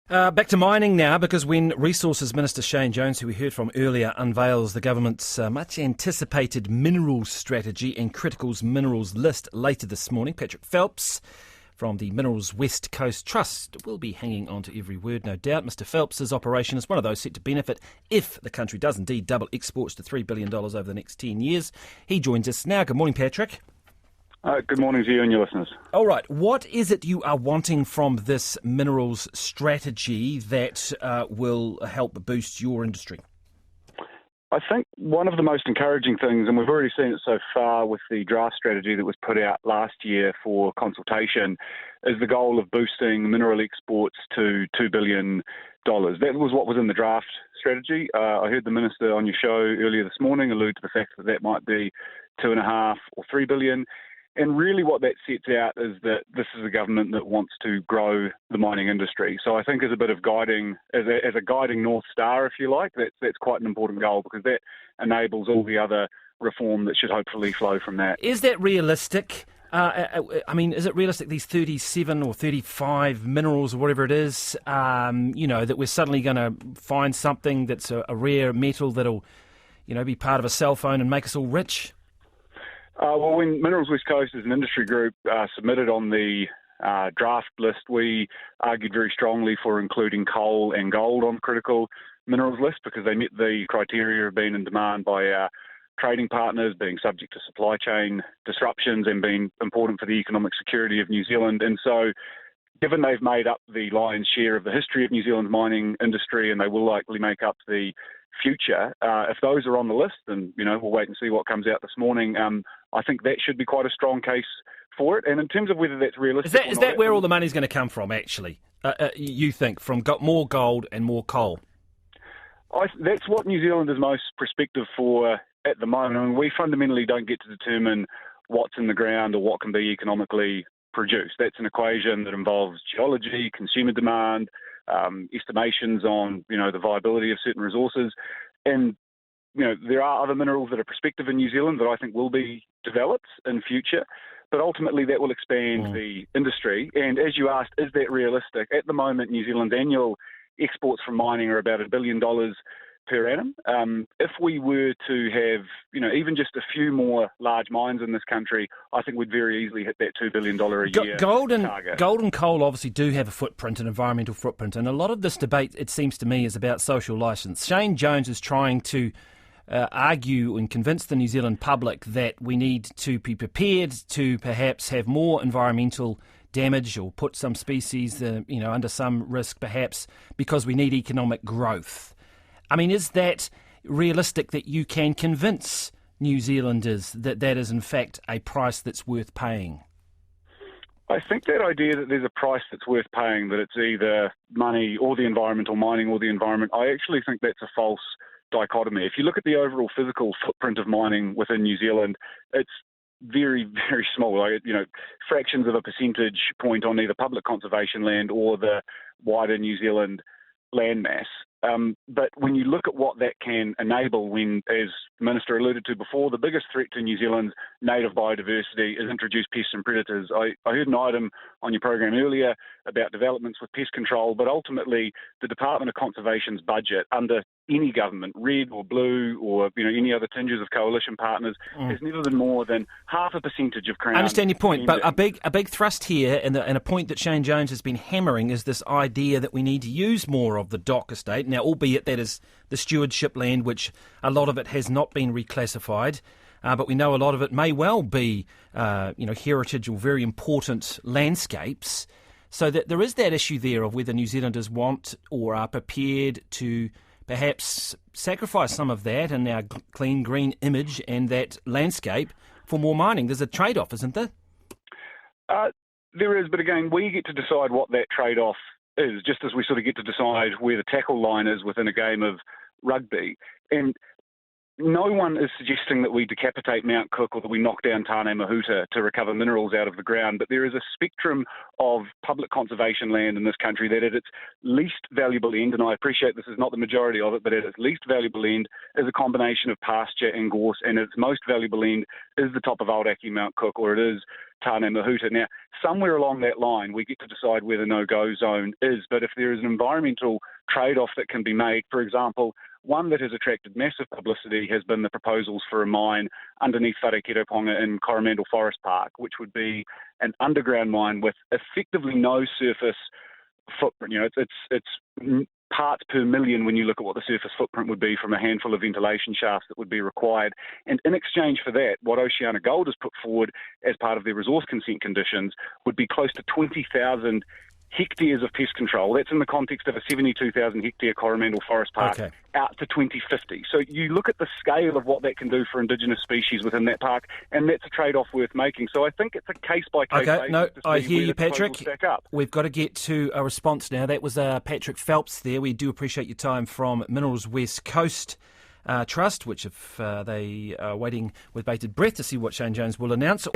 Back to mining now, because when Resources Minister Shane Jones, who we heard from earlier, unveils the government's much anticipated minerals strategy and criticals minerals list later this morning, Patrick Phelps from the Minerals West Coast Trust will be hanging on to every word, no doubt. Mr Phelps's operation is one of those set to benefit if the country does indeed double exports to $3 billion over the next 10 years. He joins us now. Good morning, Patrick. Good morning to you and your listeners. All right, what is it you are wanting from this minerals strategy that will help boost your industry? I think one of the most encouraging things, and we've already seen it so far with the draft strategy that was put out last year for consultation, is the goal of boosting mineral exports to $2 billion. That was what was in the draft strategy. I heard the Minister on your show earlier this morning allude to the fact that that might be $2.5 or $3 billion. And really what that sets out is that this is a government that wants to grow the mining industry. So I think as a bit of guiding, as a guiding North Star, if you like, that's quite an important goal, because that enables all the other reform that should hopefully flow from that. Is that realistic? Is it realistic, these 37 or 35 minerals or whatever it is, that we're suddenly going to find something that's a rare metal that'll, be part of a cell phone and make us all rich? Well, when Minerals West Coast as an industry group submitted on the draft list, we argued very strongly for including coal and gold on the critical minerals list, because they met the criteria of being in demand by our trading partners, being subject to supply chain disruptions and being important for the economic security of New Zealand. And so, given they've made up the lion's share of the history of New Zealand's mining industry, and they will likely make up the future, if those are on the list, and we'll wait and see what comes out this morning, I think that should be quite a strong case for it. And in terms of whether that's realistic, is that where all the money's going to come from? Actually, you think from more gold and more coal? That's what New Zealand is most prospective for at the moment. I mean, we fundamentally don't get to determine what's in the ground or what can be economically produced. That's an equation that involves geology, consumer demand, estimations on the viability of certain resources, and there are other minerals that are prospective in New Zealand that I think will be developed in future, but ultimately that will expand the industry. And as you asked, is that realistic? At the moment, New Zealand's annual exports from mining are about $1 billion per annum. If we were to have, even just a few more large mines in this country, I think we'd very easily hit that $2 billion a year target. Gold and coal obviously do have a footprint, an environmental footprint, and a lot of this debate, it seems to me, is about social licence. Shane Jones is trying to argue and convince the New Zealand public that we need to be prepared to perhaps have more environmental damage or put some species under some risk perhaps because we need economic growth. I mean, is that realistic that you can convince New Zealanders that that is in fact a price that's worth paying? I think that idea that there's a price that's worth paying, that it's either money or the environment or mining or the environment, I actually think that's a false dichotomy. If you look at the overall physical footprint of mining within New Zealand, it's very, very small, fractions of a percentage point on either public conservation land or the wider New Zealand landmass. But when you look at what that can enable, when, as the Minister alluded to before, the biggest threat to New Zealand's native biodiversity is introduced pests and predators. I heard an item on your program earlier about developments with pest control, but ultimately the Department of Conservation's budget under any government, red or blue or any other tinges of coalition partners, has never been more than 0.5% of Crown. I understand your point, but a big thrust here, and a point that Shane Jones has been hammering, is this idea that we need to use more of the DOC estate. Now, albeit that is the stewardship land, which a lot of it has not been reclassified, but we know a lot of it may well be, heritage or very important landscapes. So that there is that issue there of whether New Zealanders want or are prepared to perhaps sacrifice some of that and our clean green image and that landscape for more mining. There's a trade-off, isn't there? There is, but again, we get to decide what that trade-off is, just as we sort of get to decide where the tackle line is within a game of rugby. And no one is suggesting that we decapitate Mount Cook or that we knock down Tāne Mahuta to recover minerals out of the ground, but there is a spectrum of public conservation land in this country that at its least valuable end, and I appreciate this is not the majority of it, but at its least valuable end is a combination of pasture and gorse, and at its most valuable end is the top of Aoraki Mount Cook, or it is Tāne Mahuta. Now, somewhere along that line, we get to decide where the no-go zone is, but if there is an environmental trade-off that can be made, for example, one that has attracted massive publicity has been the proposals for a mine underneath Wharekiroponga in Coromandel Forest Park, which would be an underground mine with effectively no surface footprint. You know, it's parts per million when you look at what the surface footprint would be from a handful of ventilation shafts that would be required. And in exchange for that, what Oceana Gold has put forward as part of their resource consent conditions would be close to 20,000 hectares of pest control. That's in the context of a 72,000 hectare Coromandel Forest Park out to 2050. So you look at the scale of what that can do for Indigenous species within that park, and that's a trade-off worth making. So I think it's a case-by-case basis. No, to see I hear where you, the proposals Patrick. stack up. We've got to get to a response now. That was Patrick Phelps there. We do appreciate your time from Minerals West Coast Trust, which if they are waiting with bated breath to see what Shane Jones will announce.